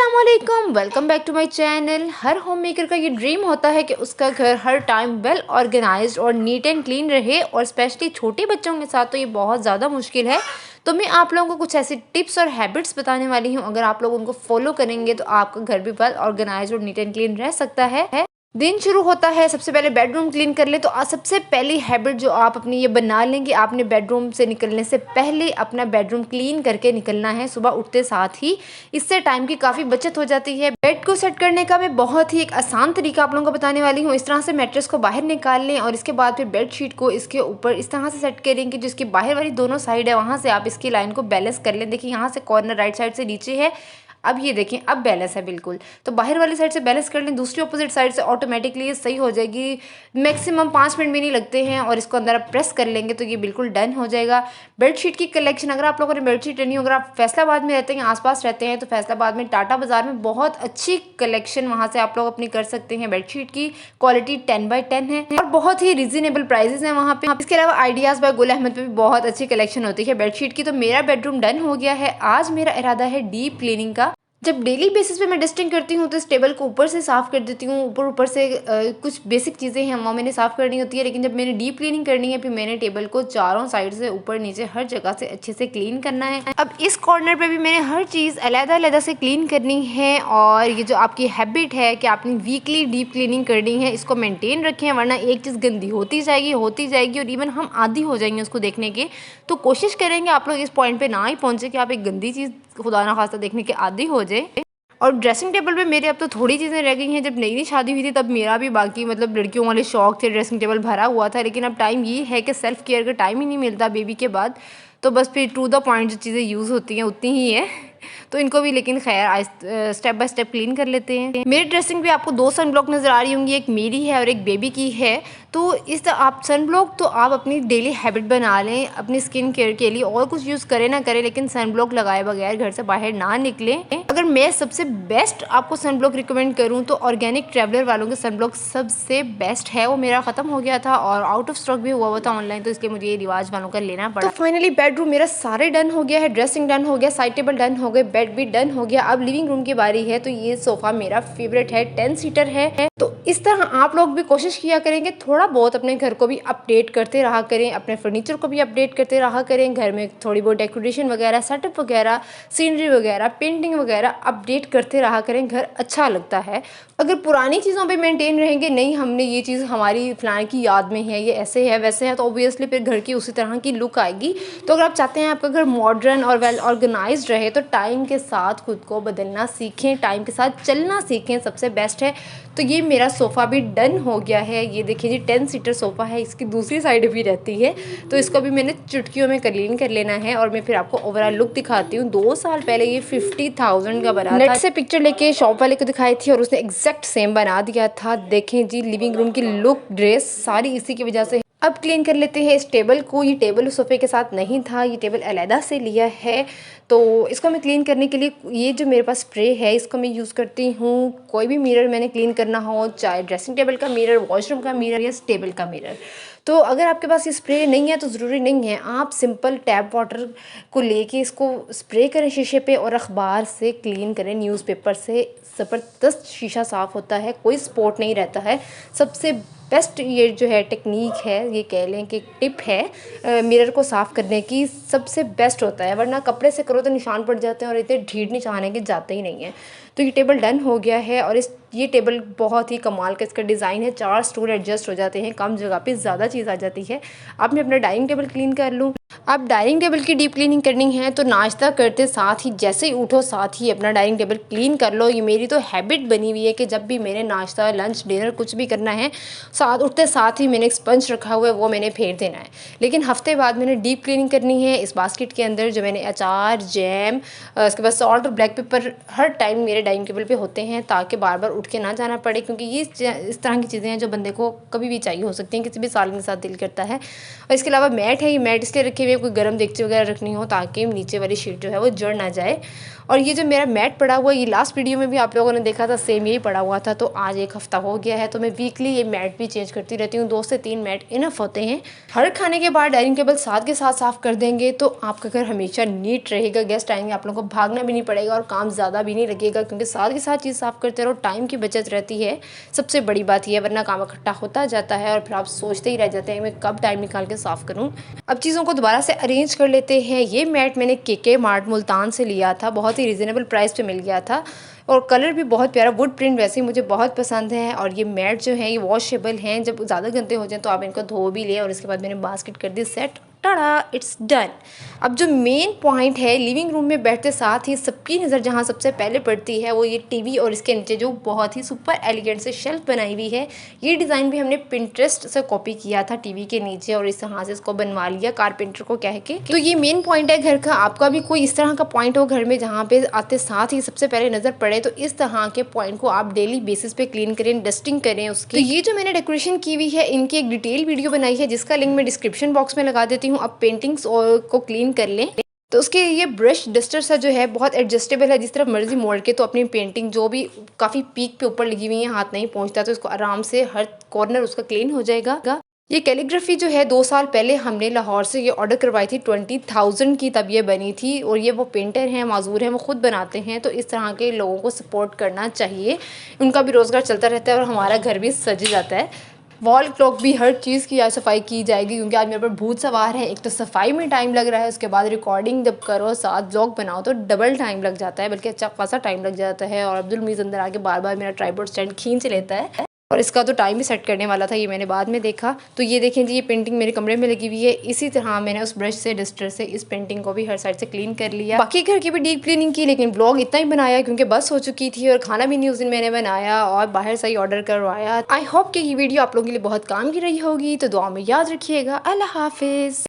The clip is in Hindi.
अस्सलामुअलैकुम, welcome back to my channel. हर होम मेकर का ये ड्रीम होता है कि उसका घर हर टाइम वेल ऑर्गेनाइज्ड और नीट एंड क्लीन रहे, और स्पेशली छोटे बच्चों के साथ तो ये बहुत ज़्यादा मुश्किल है। तो मैं आप लोगों को कुछ ऐसी टिप्स और हैबिट्स बताने वाली हूँ। अगर आप लोग उनको फॉलो करेंगे तो आपका घर भी वेल ऑर्गेनाइज्ड और नीट एंड क्लीन रह सकता है। दिन शुरू होता है, सबसे पहले बेडरूम क्लीन कर ले। तो आज सबसे पहली हैबिट जो आप अपनी ये बना लें कि आपने बेडरूम से निकलने से पहले अपना बेडरूम क्लीन करके निकलना है सुबह उठते साथ ही। इससे टाइम की काफ़ी बचत हो जाती है। बेड को सेट करने का मैं बहुत ही एक आसान तरीका आप लोगों को बताने वाली हूँ। इस तरह से मैट्रेस को बाहर निकाल लें और इसके बाद फिर बेडशीट को इसके ऊपर इस तरह से सेट करें कि जिसकी बाहर वाली दोनों साइड है वहाँ से आप इसकी लाइन को बैलेंस कर लें। देखिए यहाँ से कॉर्नर राइट साइड से नीचे है, अब ये देखें अब बैलेंस है बिल्कुल। तो बाहर वाली साइड से बैलेंस कर लें, दूसरी अपोजिट साइड से ऑटोमेटिकली ये सही हो जाएगी। मैक्सिमम 5 मिनट भी नहीं लगते हैं और इसको अंदर आप प्रेस कर लेंगे तो ये बिल्कुल डन हो जाएगा। बेडशीट की कलेक्शन, अगर आप लोगों ने बेडशीट लेनी हो, अगर आप फैसलाबाद में रहते हैं, आसपास रहते हैं, तो फैसलाबाद में टाटा बाजार में बहुत अच्छी कलेक्शन वहाँ से आप लोग अपनी कर सकते हैं। बेडशीट की क्वालिटी 10x10 है और बहुत ही रीजनेबल प्राइजेस हैं वहाँ पे। इसके अलावा आइडियाज़ बाय गुल अहमद पे भी बहुत अच्छी कलेक्शन होती है बेडशीट की। तो मेरा बेडरूम डन हो गया है। आज मेरा इरादा है डीप क्लीनिंग का। जब डेली बेसिस पे मैं डस्टिंग करती हूँ तो इस टेबल को ऊपर से साफ़ कर देती हूँ। ऊपर से कुछ बेसिक चीज़ें हैं वो मैंने साफ़ करनी होती है, लेकिन जब मैंने डीप क्लीनिंग करनी है फिर मैंने टेबल को चारों साइड से ऊपर नीचे हर जगह से अच्छे से क्लीन करना है। अब इस कॉर्नर पे भी मैंने हर चीज़ अलग-अलग से क्लीन करनी है। और ये जो आपकी हैबिट है कि आपने वीकली डीप क्लीनिंग करनी है, इसको मेनटेन रखें, वरना एक चीज़ गंदी होती जाएगी और इवन हम आदी हो जाएंगे उसको देखने के। तो कोशिश करेंगे आप लोग इस पॉइंट पर ना ही पहुँचे कि आप एक गंदी चीज़ खुदा ना खास्ता देखने के आदी हो जाए। और ड्रेसिंग टेबल पे मेरे अब तो थोड़ी चीज़ें रह गई हैं। जब नई नई शादी हुई थी तब मेरा भी बाकी मतलब लड़कियों वाले शौक थे, ड्रेसिंग टेबल भरा हुआ था। लेकिन अब टाइम ये है कि सेल्फ़ केयर का टाइम ही नहीं मिलता बेबी के बाद, तो बस फिर टू द पॉइंट जो चीज़ें यूज़ होती हैं उतनी ही है। तो इनको भी लेकिन खैर स्टेप बाय स्टेप क्लीन कर लेते हैं। मेरी ड्रेसिंग पे आपको 2 सन ब्लॉक नज़र आ रही होंगी, एक मेरी है और एक बेबी की है। तो इस आप सन ब्लॉक तो आप अपनी डेली हैबिट बना लें अपनी स्किन केयर के लिए, और कुछ यूज़ करें ना करें लेकिन सन ब्लॉक लगाए बगैर घर से बाहर ना निकलें। अगर मैं सबसे बेस्ट आपको सन ब्लॉक रिकमेंड करूँ तो ऑर्गेनिक ट्रैवलर वालों के सन ब्लॉक सबसे बेस्ट है। वो मेरा ख़त्म हो गया था और आउट ऑफ स्टॉक भी हुआ था ऑनलाइन, तो इसलिए मुझे ये रिवाज वालों का लेना पड़ा। तो फाइनली बेडरूम मेरा सारे डन हो गया है, ड्रेसिंग डन हो गया, साइड टेबल डन हो गए, बेड भी डन हो गया। अब लिविंग रूम की बारी है। तो ये सोफ़ा मेरा फेवरेट है, 10 सीटर है। तो इस तरह आप लोग भी कोशिश किया करेंगे थोड़ा बहुत अपने घर को भी अपडेट करते रहा करें, अपने फर्नीचर को भी अपडेट करते रहा करें। घर में थोड़ी बहुत डेकोरेशन वगैरह, सेटअप वगैरह, सीनरी वगैरह, पेंटिंग वगैरह अपडेट करते रहा करें, घर अच्छा लगता है। अगर पुरानी चीज़ों पे मेंटेन रहेंगे, नहीं हमने ये चीज़ हमारी फलाने की याद में है, ये ऐसे है वैसे है, तो ऑब्वियसली फिर घर की उसी तरह की लुक आएगी। तो अगर आप चाहते हैं आपका घर मॉडर्न और वेल ऑर्गेनाइज्ड रहे तो टाइम के साथ खुद को बदलना सीखें, टाइम के साथ चलना सीखें, सबसे बेस्ट है। तो ये मेरा सोफ़ा भी डन हो गया है। ये देखिए जी 10 सीटर सोफ़ा है, इसकी दूसरी साइड भी रहती है, तो इसको भी मैंने चुटकियों में क्लीन कर लेना है। और मैं फिर आपको ओवरऑल लुक दिखाती हूँ। 2 साल पहले ये 50,000 का बना था। नेट से पिक्चर लेके शॉप वाले को दिखाई थी और उसने एग्जैक्ट सेम बना दिया था। देखें जी लिविंग रूम की लुक, ड्रेस सारी इसी की वजह से। अब क्लीन कर लेते हैं इस टेबल को। ये टेबल उस सोफ़े के साथ नहीं था, ये टेबल अलहदा से लिया है। तो इसको मैं क्लीन करने के लिए ये जो मेरे पास स्प्रे है इसको मैं यूज़ करती हूँ। कोई भी मिरर मैंने क्लीन करना हो, चाहे ड्रेसिंग टेबल का मिरर, वॉशरूम का मिरर या टेबल का मिरर, तो अगर आपके पास ये स्प्रे नहीं है तो ज़रूरी नहीं है, आप सिंपल टैप वाटर को लेके इसको स्प्रे करें शीशे पे और अखबार से क्लीन करें, न्यूज़पेपर से। ज़बरदस्त शीशा साफ़ होता है, कोई स्पॉट नहीं रहता है। सबसे बेस्ट ये जो है टेक्निक है, ये कह लें कि टिप है मिरर को साफ़ करने की, सबसे बेस्ट होता है। वरना कपड़े से करो तो निशान पड़ जाते हैं और इतने ढीठ निशान है कि जाते ही नहीं है। तो ये टेबल डन हो गया है और ये टेबल बहुत ही कमाल का इसका डिज़ाइन है। 4 स्टूल एडजस्ट हो जाते हैं, कम जगह पे ज़्यादा चीज़ आ जाती है। अब मैं अपना डाइनिंग टेबल क्लीन कर लूँ। अब डाइनिंग टेबल की डीप क्लीनिंग करनी है तो नाश्ता करते साथ ही जैसे ही उठो साथ ही अपना डाइनिंग टेबल क्लीन कर लो। ये मेरी तो हैबिट बनी हुई है कि जब भी मैंने नाश्ता, लंच, डिनर कुछ भी करना है, साथ उठते साथ ही मैंने एक स्पंज रखा हुआ है, वो मैंने फेर देना है। लेकिन हफ्ते बाद मैंने डीप क्लीनिंग करनी है। इस बास्केट के अंदर जो मैंने अचार, जैम, उसके बाद सॉल्ट और ब्लैक पेपर हर टाइम मेरे डाइनिंग टेबल पे होते हैं, ताकि बार बार उठ के ना जाना पड़े, क्योंकि ये इस तरह की चीज़ें हैं जो बंदे को कभी भी चाहिए हो सकती हैं, किसी भी सालन के साथ दिल करता है। और इसके अलावा मैट है, ये मैट इसलिए रखी रखे हुए, कोई गर्म देगची वगैरह रखनी हो ताकि नीचे वाली शीट जो है वो जड़ ना जाए। और ये जो मेरा मैट पड़ा हुआ है, ये लास्ट वीडियो में भी आप लोगों ने देखा था, सेम यही पड़ा हुआ था। तो आज 1 हफ्ता हो गया है, तो मैं वीकली ये मैट भी चेंज करती रहती हूँ। 2 से 3 मैट इनफ होते हैं। हर खाने के बाद डाइनिंग टेबल साथ के साथ साफ़ कर देंगे तो आपका घर हमेशा नीट रहेगा। गेस्ट आएंगे, आप लोगों को भागना भी नहीं पड़ेगा और काम ज़्यादा भी नहीं लगेगा, क्योंकि साथ के साथ चीज़ साफ़ करते रहो, टाइम की बचत रहती है। सबसे बड़ी बात यह है, वरना काम इकट्ठा होता जाता है और फिर आप सोचते ही रह जाते हैं मैं कब टाइम निकाल के साफ़ करूँ। अब चीज़ों को दोबारा से अरेंज कर लेते हैं। ये मैट मैंने के मार्ट मुल्तान से लिया था, बहुत ही रिजनेबल प्राइस पे मिल गया था और कलर भी बहुत प्यारा, वुड प्रिंट वैसे ही मुझे बहुत पसंद है। और ये मैट जो है ये वॉशेबल हैं, जब ज़्यादा गंदे हो जाएं तो आप इनको धो भी लें। और इसके बाद मैंने बास्केट कर दी सेट, टाड़ा, इट्स डन। अब जो मेन पॉइंट है, लिविंग रूम में बैठते साथ ही सबकी नज़र जहाँ सबसे पहले पड़ती है वो ये टीवी और इसके नीचे जो बहुत ही सुपर एलिगेंट से शेल्फ बनाई हुई है। ये डिज़ाइन भी हमने पिंटरेस्ट से कॉपी किया था टीवी के नीचे और इस तरह से इसको बनवा लिया कारपेंटर को कह के। तो ये मेन पॉइंट है घर का। आपका भी कोई इस तरह का पॉइंट हो घर में जहाँ पे आते साथ ही सबसे पहले नज़र पड़े, तो इस तरह के पॉइंट को आप डेली बेसिस पे क्लीन करें, डस्टिंग करें उसकी। तो ये जो मैंने डेकोरेशन की हुई है, इनकी एक डिटेल वीडियो बनाई है जिसका लिंक मैं डिस्क्रिप्शन बॉक्स में लगा देती हूँ। आप पेंटिंग्स को क्लीन कर लें। तो उसके ये ब्रश डस्टर सा जो है बहुत एडजस्टेबल है, जिस तरफ मर्जी मोड़ के तो अपनी पेंटिंग जो भी काफ़ी पीक पे ऊपर लगी हुई है, हाथ नहीं पहुंचता, तो इसको आराम से हर कॉर्नर उसका क्लीन हो जाएगा। ये कैलीग्राफी जो है 2 साल पहले हमने लाहौर से ये ऑर्डर करवाई थी 20,000 की, तब ये बनी थी। और ये वो पेंटर हैं, माजूर हैं, वो खुद बनाते हैं। तो इस तरह के लोगों को सपोर्ट करना चाहिए, उनका भी रोज़गार चलता रहता है और हमारा घर भी सज जाता है। वॉल क्लॉक भी हर चीज़ की आज सफाई की जाएगी, क्योंकि आज मेरे पर भूत सवार है। एक तो सफाई में टाइम लग रहा है, उसके बाद रिकॉर्डिंग जब करो, साथ ब्लॉग बनाओ तो डबल टाइम लग जाता है, बल्कि अच्छा खासा टाइम लग जाता है। और अब्दुल मीज़ अंदर आके बार बार मेरा ट्राइपॉड स्टैंड खींच लेता है और इसका तो टाइम भी सेट करने वाला था, ये मैंने बाद में देखा। तो ये देखें जी, ये पेंटिंग मेरे कमरे में लगी हुई है। इसी तरह मैंने उस ब्रश से, डस्टर से इस पेंटिंग को भी हर साइड से क्लीन कर लिया। बाकी घर की भी डीप क्लीनिंग की, लेकिन ब्लॉग इतना ही बनाया क्योंकि बस हो चुकी थी और खाना भी नहीं उस दिन मैंने बनाया और बाहर से ही ऑर्डर करवाया। आई होप कि ये वीडियो आप लोगों के लिए बहुत काम की रही होगी। तो दुआ में याद रखिएगा। अल्लाह हाफिज़।